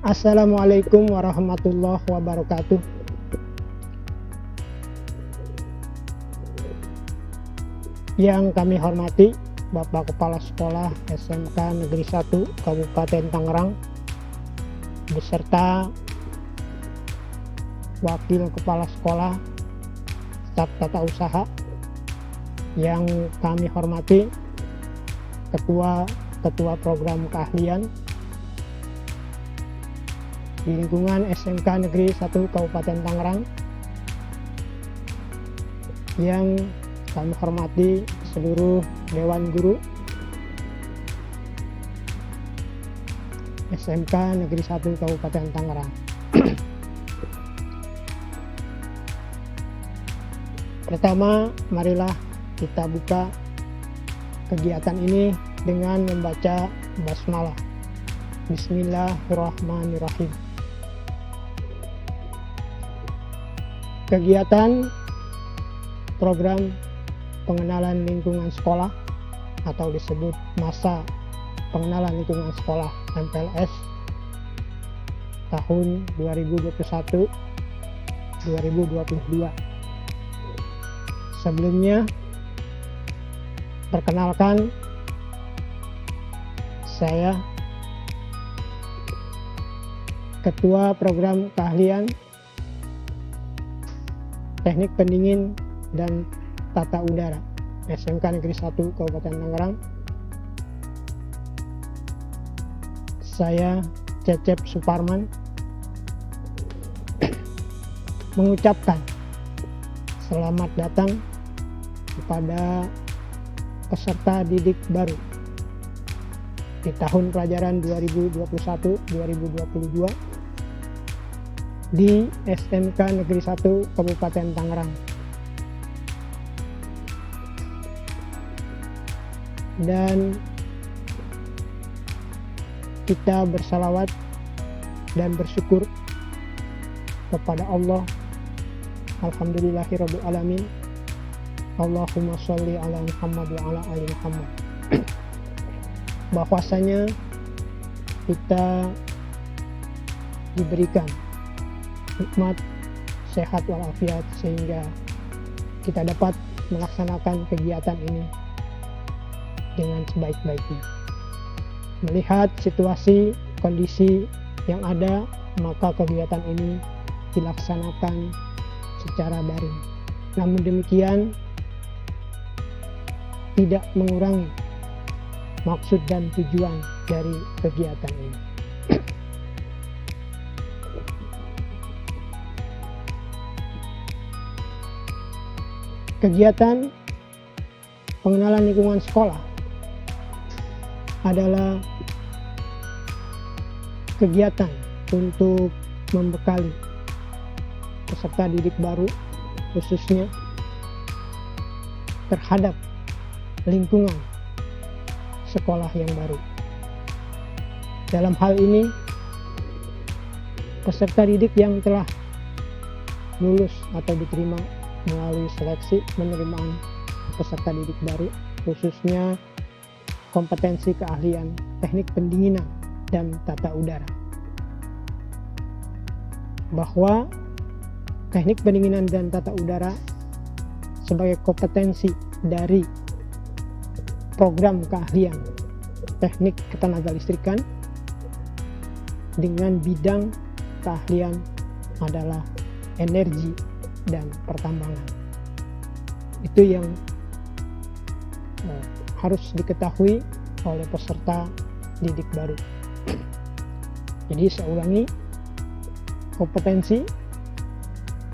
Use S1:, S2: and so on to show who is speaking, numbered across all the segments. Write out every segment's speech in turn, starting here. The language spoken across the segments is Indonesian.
S1: Assalamualaikum warahmatullahi wabarakatuh. Yang kami hormati Bapak Kepala Sekolah SMK Negeri 1 Kabupaten Tangerang beserta Wakil Kepala Sekolah Staf Tata Usaha, yang kami hormati Ketua Program Keahlian di lingkungan SMK Negeri 1 Kabupaten Tangerang, yang kami hormati seluruh Dewan Guru SMK Negeri 1 Kabupaten Tangerang. Pertama, marilah kita buka kegiatan ini dengan membaca basmalah. Bismillahirrahmanirrahim. Kegiatan program pengenalan lingkungan sekolah atau disebut masa pengenalan lingkungan sekolah MPLS tahun 2021-2022. Sebelumnya, perkenalkan, saya Ketua Program Keahlian Teknik Pendingin dan Tata Udara SMK Negeri 1 Kabupaten Tangerang. Saya Cecep Suparman mengucapkan selamat datang kepada peserta didik baru di tahun pelajaran 2021-2022 di SMK Negeri 1 Kabupaten Tangerang. Dan kita bersalawat dan bersyukur kepada Allah. Alhamdulillahirabbil alamin. Allahumma sholli ala Muhammad wa ala ali Muhammad. Bahwasanya kita diberikan nikmat sehat walafiat sehingga kita dapat melaksanakan kegiatan ini dengan sebaik-baiknya. Melihat situasi kondisi yang ada, maka kegiatan ini dilaksanakan secara daring. Namun demikian, tidak mengurangi maksud dan tujuan dari kegiatan ini. Kegiatan pengenalan lingkungan sekolah adalah kegiatan untuk membekali peserta didik baru, khususnya terhadap lingkungan sekolah yang baru. Dalam hal ini, peserta didik yang telah lulus atau diterima melalui seleksi penerimaan peserta didik baru, khususnya kompetensi keahlian teknik pendinginan dan tata udara, bahwa teknik pendinginan dan tata udara sebagai kompetensi dari program keahlian teknik ketenagalistrikan dengan bidang keahlian adalah energi dan pertambangan. Itu yang harus diketahui oleh peserta didik baru. Jadi saya ulangi, kompetensi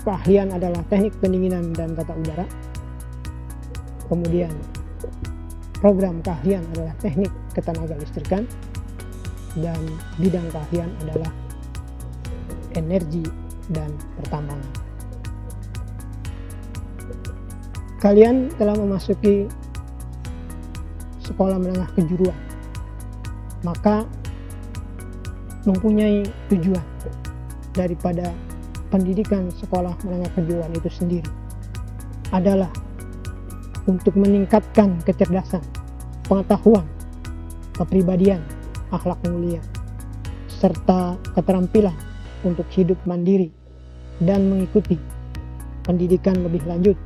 S1: keahlian adalah teknik pendinginan dan tata udara. Kemudian program keahlian adalah teknik ketenagalistrikan, dan bidang keahlian adalah energi dan pertambangan. Kalian telah memasuki sekolah menengah kejuruan, maka mempunyai tujuan daripada pendidikan sekolah menengah kejuruan itu sendiri adalah untuk meningkatkan kecerdasan, pengetahuan, kepribadian, akhlak mulia, serta keterampilan untuk hidup mandiri dan mengikuti pendidikan lebih lanjut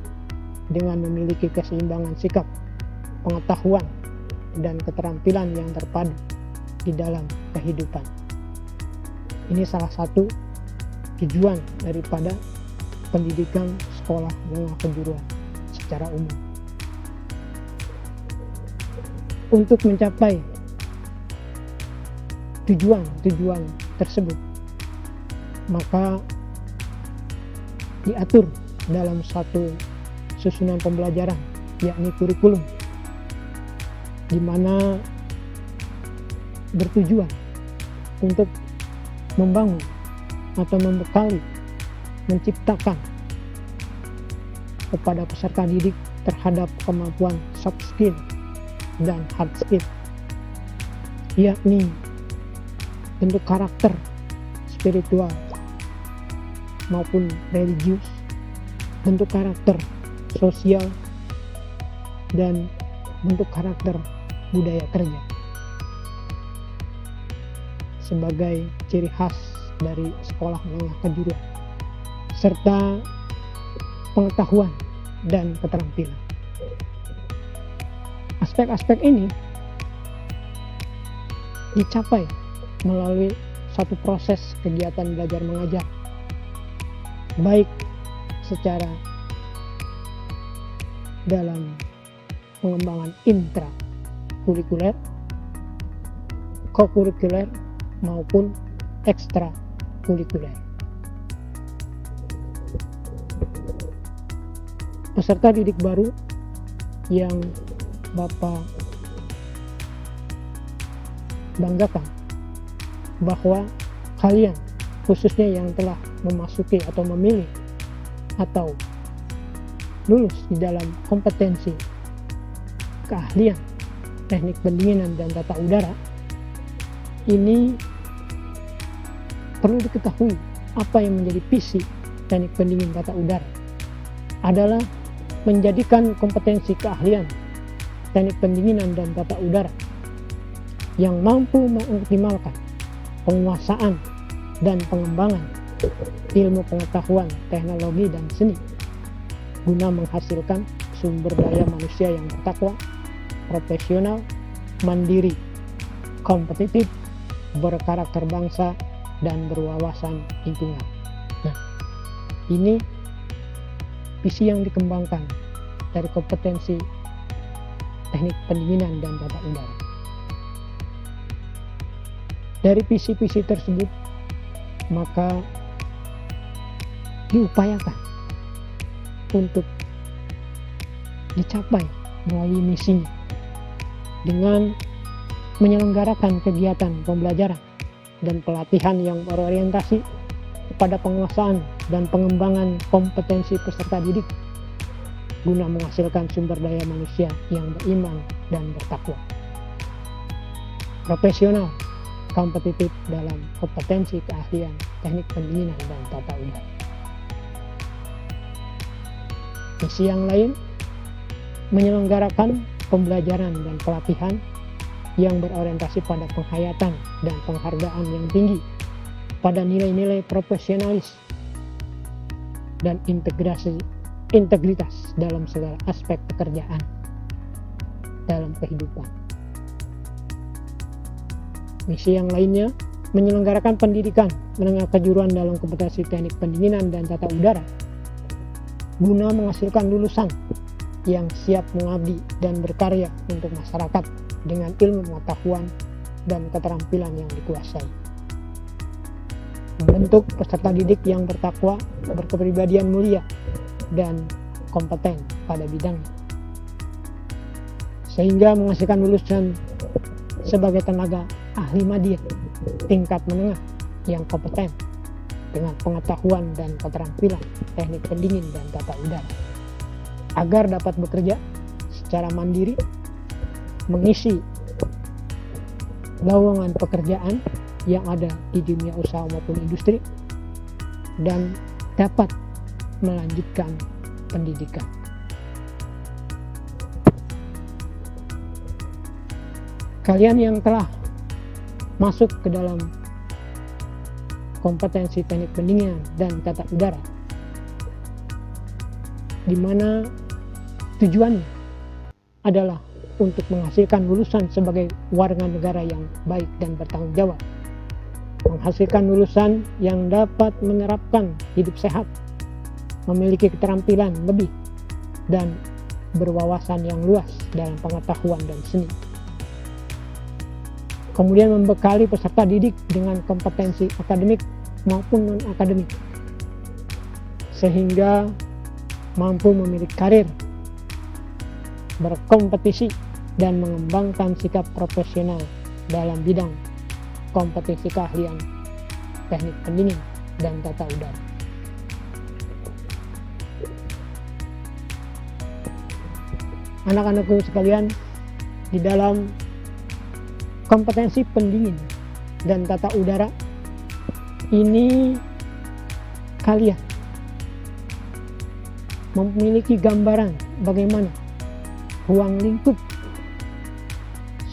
S1: dengan memiliki keseimbangan sikap, pengetahuan, dan keterampilan yang terpadu di dalam kehidupan. Ini salah satu tujuan daripada pendidikan sekolah menengah kejuruan secara umum. Untuk mencapai tujuan tersebut, maka diatur dalam satu susunan pembelajaran, yakni kurikulum, di mana bertujuan untuk membangun atau membekali, menciptakan kepada peserta didik terhadap kemampuan soft skill dan hard skill, yakni bentuk karakter spiritual maupun religius, bentuk karakter sosial, dan bentuk karakter budaya kerja sebagai ciri khas dari sekolah menengah kejuruan, serta pengetahuan dan keterampilan. Aspek-aspek ini dicapai melalui satu proses kegiatan belajar mengajar, baik secara dalam pengembangan intrakurikuler, kokurikuler, maupun ekstrakurikuler. Peserta didik baru yang Bapak banggakan bahwa kalian, khususnya yang telah memasuki atau memilih atau lulus di dalam kompetensi keahlian teknik pendinginan dan tata udara, ini perlu diketahui apa yang menjadi visi teknik pendingin tata udara adalah menjadikan kompetensi keahlian teknik pendinginan dan tata udara yang mampu mengoptimalkan penguasaan dan pengembangan ilmu pengetahuan, teknologi, dan seni guna menghasilkan sumber daya manusia yang bertakwa, profesional, mandiri, kompetitif, berkarakter bangsa, dan berwawasan lingkungan. Nah, ini visi yang dikembangkan dari kompetensi teknik pendinginan dan tata udara. Dari visi-visi tersebut, maka diupayakan untuk dicapai melalui misinya dengan menyelenggarakan kegiatan pembelajaran dan pelatihan yang berorientasi kepada penguasaan dan pengembangan kompetensi peserta didik guna menghasilkan sumber daya manusia yang beriman dan bertakwa, profesional, kompetitif dalam kompetensi keahlian teknik pendinginan dan tata udara. Misi yang lain menyelenggarakan pembelajaran dan pelatihan yang berorientasi pada penghayatan dan penghargaan yang tinggi pada nilai-nilai profesionalis dan integritas dalam segala aspek pekerjaan dalam kehidupan. Misi yang lainnya menyelenggarakan pendidikan menengah kejuruan dalam kompetensi teknik pendinginan dan tata udara guna menghasilkan lulusan yang siap mengabdi dan berkarya untuk masyarakat dengan ilmu pengetahuan dan keterampilan yang dikuasai. Membentuk peserta didik yang bertakwa, berkepribadian mulia, dan kompeten pada bidangnya, sehingga menghasilkan lulusan sebagai tenaga ahli madya tingkat menengah yang kompeten dengan pengetahuan dan keterampilan teknik pendingin dan tata udara, agar dapat bekerja secara mandiri, mengisi lowongan pekerjaan yang ada di dunia usaha maupun industri, dan dapat melanjutkan pendidikan. Kalian yang telah masuk ke dalam kompetensi teknik pendinginan dan tata udara, di mana tujuannya adalah untuk menghasilkan lulusan sebagai warga negara yang baik dan bertanggung jawab, menghasilkan lulusan yang dapat menerapkan hidup sehat, memiliki keterampilan lebih, dan berwawasan yang luas dalam pengetahuan dan seni. Kemudian membekali peserta didik dengan kompetensi akademik maupun non-akademik, sehingga mampu memilih karir, berkompetisi, dan mengembangkan sikap profesional dalam bidang kompetisi keahlian teknik pendingin dan tata udara. Anak-anakku sekalian, di dalam kompetensi pendingin dan tata udara ini kalian memiliki gambaran bagaimana ruang lingkup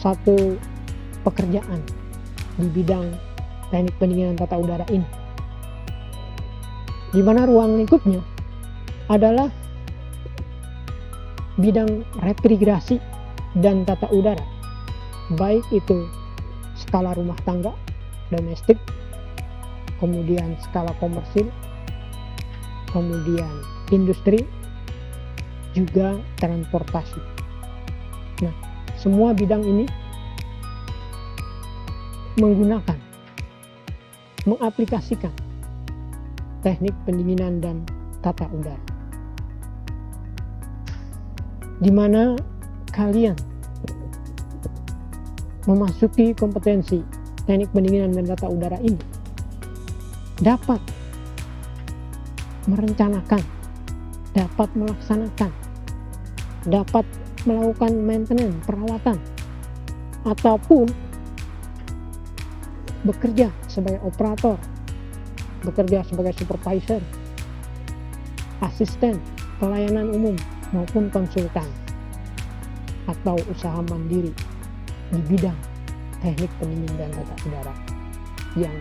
S1: satu pekerjaan di bidang teknik pendinginan tata udara ini, di mana ruang lingkupnya adalah bidang refrigerasi dan tata udara, baik itu skala rumah tangga, domestik, kemudian skala komersil, kemudian industri, juga transportasi. Nah, semua bidang ini menggunakan, mengaplikasikan teknik pendinginan dan tata udara, di mana kalian memasuki kompetensi teknik pendinginan dan tata udara ini dapat merencanakan, dapat melaksanakan, dapat melakukan maintenance, perawatan, ataupun bekerja sebagai operator, bekerja sebagai supervisor, asisten, pelayanan umum, maupun konsultan, atau usaha mandiri di bidang teknik pendingin dan tata udara yang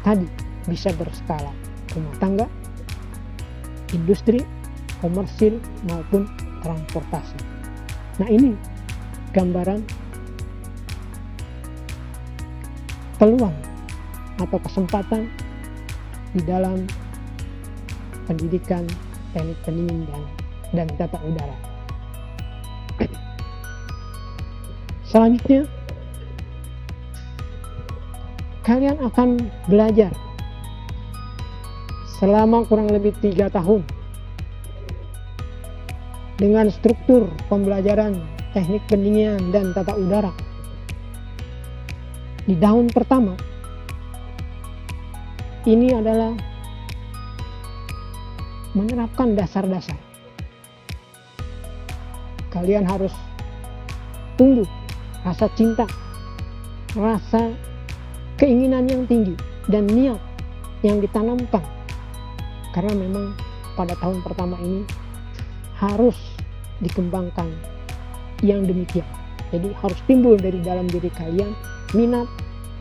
S1: tadi bisa berskala rumah tangga, industri, komersil, maupun transportasi. Nah, ini gambaran peluang atau kesempatan di dalam pendidikan teknik pendingin dan tata udara. Selanjutnya, kalian akan belajar selama kurang lebih 3 tahun dengan struktur pembelajaran teknik pendinginan dan tata udara. Di tahun pertama, ini adalah menerapkan dasar-dasar. Kalian harus tumbuh rasa cinta, rasa keinginan yang tinggi, dan niat yang ditanamkan, karena memang pada tahun pertama ini harus dikembangkan yang demikian. Jadi harus timbul dari dalam diri kalian minat,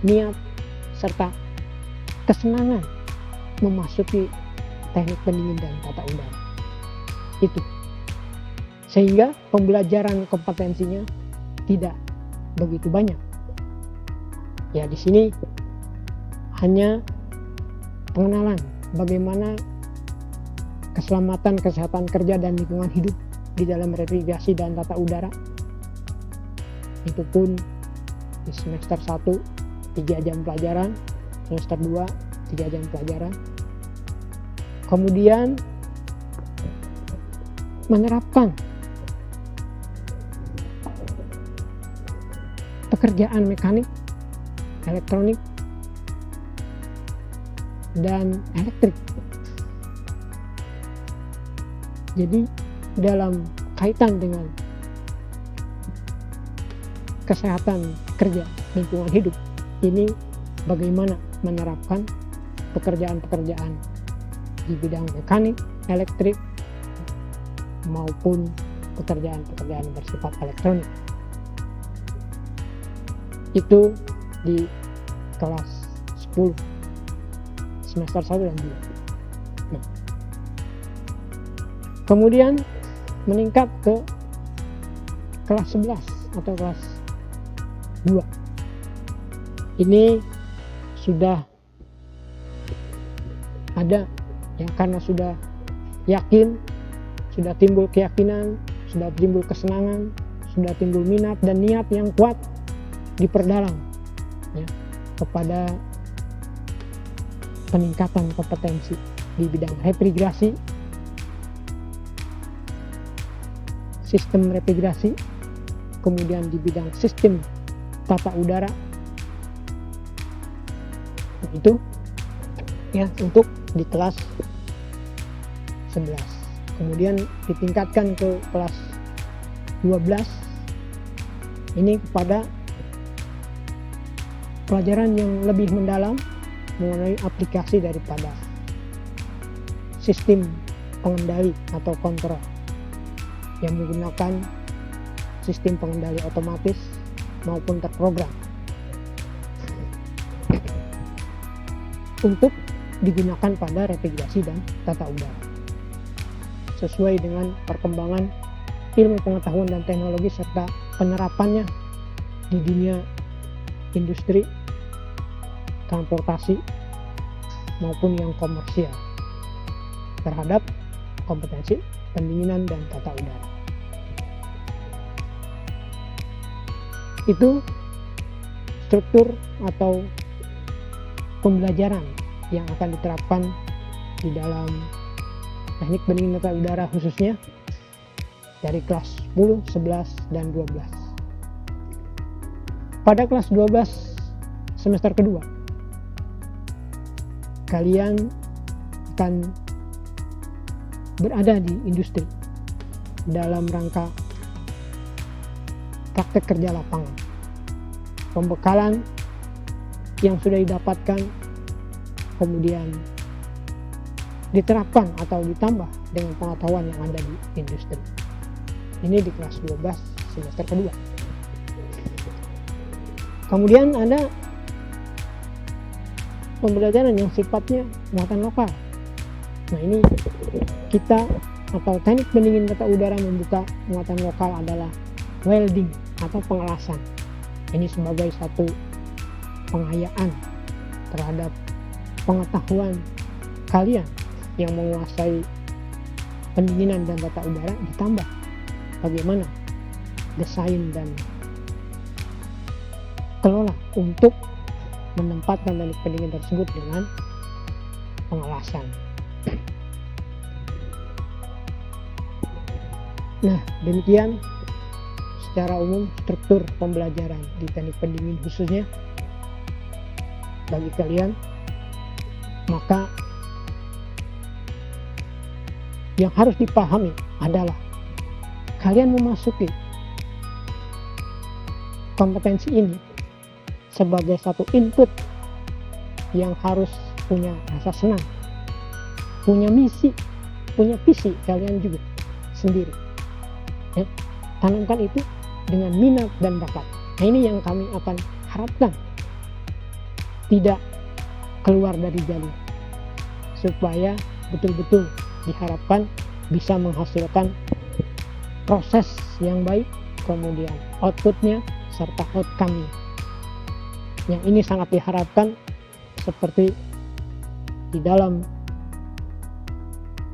S1: niat, serta kesenangan memasuki teknik pendingin dan tata udara itu, sehingga pembelajaran kompetensinya tidak begitu banyak. Ya, di sini hanya pengenalan bagaimana keselamatan, kesehatan kerja, dan lingkungan hidup di dalam refrigerasi dan tata udara. Itu pun di semester 1 3 jam pelajaran, semester 2 3 jam pelajaran. Kemudian menerapkan pekerjaan mekanik, elektronik, dan elektrik. Jadi dalam kaitan dengan kesehatan kerja, lingkungan hidup, ini bagaimana menerapkan pekerjaan-pekerjaan di bidang mekanik, elektrik, maupun pekerjaan-pekerjaan bersifat elektronik. Itu di kelas 10. semester 1 dan 2. Nah, kemudian meningkat ke kelas 11 atau kelas 2. Ini sudah ada ya, karena sudah yakin, sudah timbul keyakinan, sudah timbul kesenangan, sudah timbul minat dan niat yang kuat diperdalam ya, kepada peningkatan kompetensi di bidang refrigerasi, sistem refrigerasi, kemudian di bidang sistem tata udara. Itu ya untuk di kelas 11. Kemudian ditingkatkan ke kelas 12 ini kepada pelajaran yang lebih mendalam mengenai aplikasi daripada sistem pengendali atau kontrol yang menggunakan sistem pengendali otomatis maupun terprogram untuk digunakan pada refrigerasi dan tata udara sesuai dengan perkembangan ilmu pengetahuan dan teknologi serta penerapannya di dunia industri, transportasi maupun yang komersial terhadap kompetensi pendinginan dan tata udara. Itu struktur atau pembelajaran yang akan diterapkan di dalam teknik pendingin tata udara khususnya dari kelas 10, 11, dan 12. Pada kelas 12 semester kedua, kalian akan berada di industri dalam rangka praktek kerja lapangan. Pembekalan yang sudah didapatkan kemudian diterapkan atau ditambah dengan pengetahuan yang ada di industri. Ini di kelas 12 semester kedua. Kemudian ada pembelajaran yang sifatnya muatan lokal. Nah, ini kita atau teknik pendingin tata udara membuka muatan lokal adalah welding atau pengelasan. Ini sebagai satu pengayaan terhadap pengetahuan kalian yang menguasai pendinginan dan tata udara, ditambah bagaimana desain dan kelola untuk menempatkan teknik pendingin tersebut dengan pengelasan. Nah, demikian secara umum struktur pembelajaran di teknik pendingin khususnya bagi kalian. Maka yang harus dipahami adalah kalian memasuki kompetensi ini sebagai satu input yang harus punya rasa senang, punya misi, punya visi kalian juga sendiri ya. Tanamkan itu dengan minat dan bakat. Nah, ini yang kami akan harapkan tidak keluar dari jalur, supaya betul-betul diharapkan bisa menghasilkan proses yang baik, kemudian outputnya serta outcome-nya. Yang ini sangat diharapkan seperti di dalam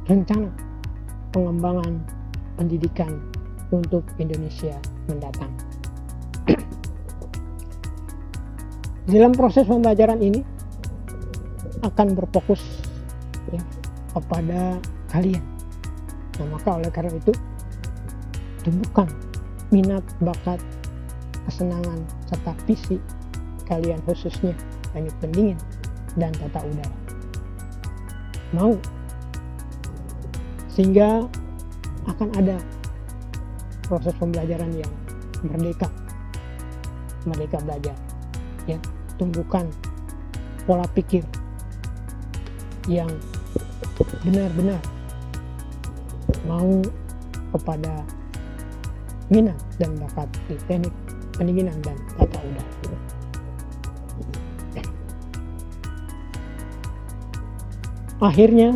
S1: rencana pengembangan pendidikan untuk Indonesia mendatang. Dalam proses pembelajaran ini akan berfokus ya, kepada kalian. Nah, maka oleh karena itu tumbuhkan minat, bakat, kesenangan serta visi kalian khususnya teknik pendingin dan tata udara. Mau sehingga akan ada proses pembelajaran yang merdeka belajar ya. Tumbuhkan pola pikir yang benar-benar mau kepada minat dan bakat di teknik pendinginan dan tata udara. akhirnya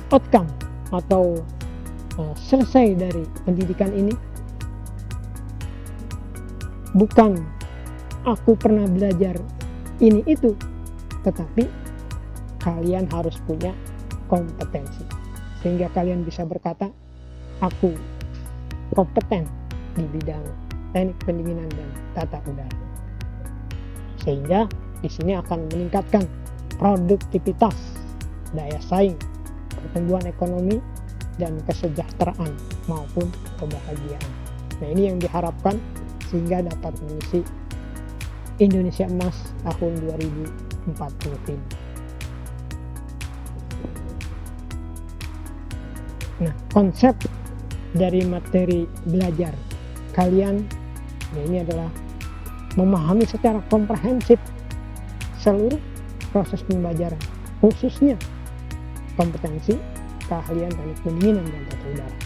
S1: outcome atau selesai dari pendidikan ini bukan aku pernah belajar ini itu, tetapi kalian harus punya kompetensi sehingga kalian bisa berkata aku kompeten di bidang teknik pendinginan dan tata udara, sehingga di sini akan meningkatkan produktivitas, daya saing, pertumbuhan ekonomi, dan kesejahteraan maupun kebahagiaan. Nah, ini yang diharapkan sehingga dapat mengisi Indonesia Emas tahun 2045. Nah, konsep dari materi belajar kalian ini adalah memahami secara komprehensif seluruh proses pembelajaran, khususnya kompetensi, keahlian teknik pendinginan dan tata udara.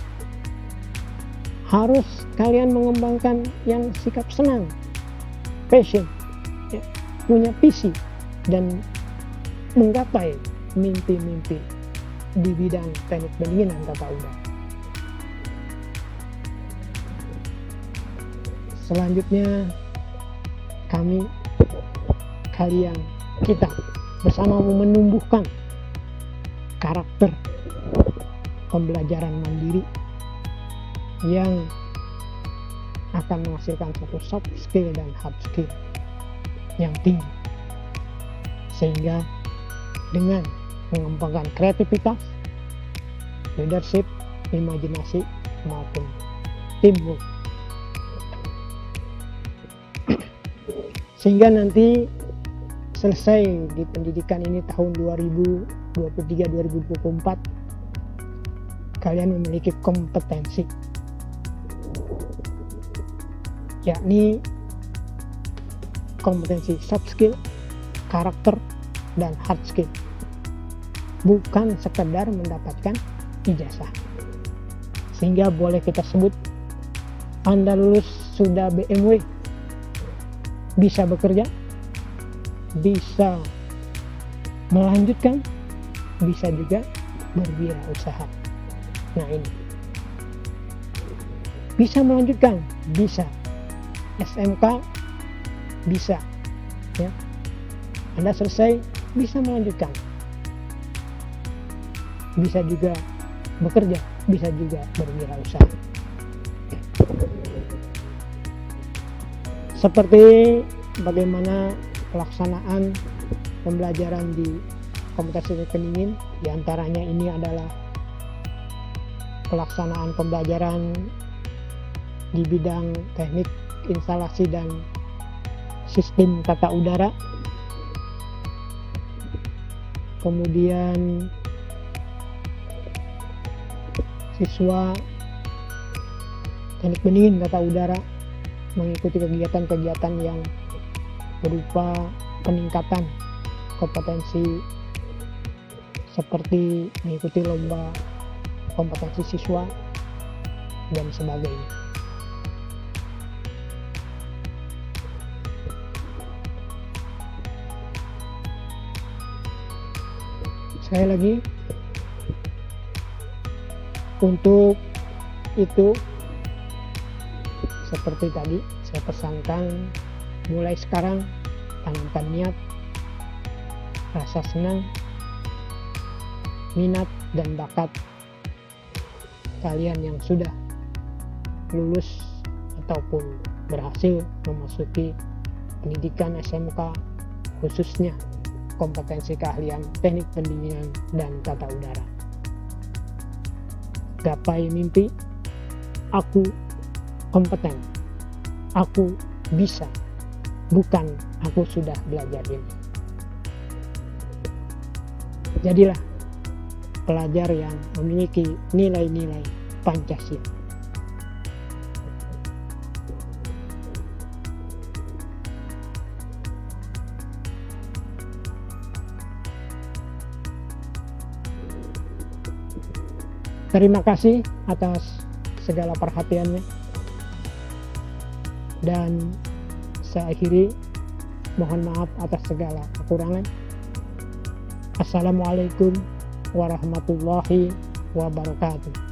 S1: Harus kalian mengembangkan yang sikap senang, passion, ya, punya visi, dan menggapai mimpi-mimpi di bidang teknik pendinginan tata udara. Selanjutnya kita bersama menumbuhkan karakter pembelajaran mandiri yang akan menghasilkan satu soft skill dan hard skill yang tinggi, sehingga dengan mengembangkan kreativitas, leadership, imajinasi maupun teamwork, sehingga nanti selesai di pendidikan ini tahun 2023-2024 kalian memiliki kompetensi, yakni kompetensi soft skill, karakter, dan hard skill, bukan sekedar mendapatkan ijazah. Sehingga boleh kita sebut Anda lulus sudah BMW, bisa bekerja, bisa melanjutkan, bisa juga berwirausaha. Nah, ini bisa melanjutkan, bisa SMK, bisa, ya, Anda selesai bisa melanjutkan, bisa juga bekerja, bisa juga berwirausaha. Seperti bagaimana pelaksanaan pembelajaran di kompetensi teknik pendingin, diantaranya ini adalah pelaksanaan pembelajaran di bidang teknik instalasi dan sistem tata udara, kemudian siswa teknik pendingin tata udara mengikuti kegiatan-kegiatan yang berupa peningkatan kompetensi seperti mengikuti lomba kompetensi siswa dan sebagainya. Sekali lagi, untuk itu seperti tadi saya pesankan, mulai sekarang tanamkan niat, rasa senang, minat dan bakat kalian yang sudah lulus ataupun berhasil memasuki pendidikan SMK, khususnya kompetensi keahlian teknik pendinginan dan tata udara. Gapai mimpi, aku kompeten, aku bisa, bukan aku sudah belajar ini. Jadilah pelajar yang memiliki nilai-nilai Pancasila. Terima kasih atas segala perhatiannya, dan saya akhiri, mohon maaf atas segala kekurangan. Assalamualaikum warahmatullahi wabarakatuh.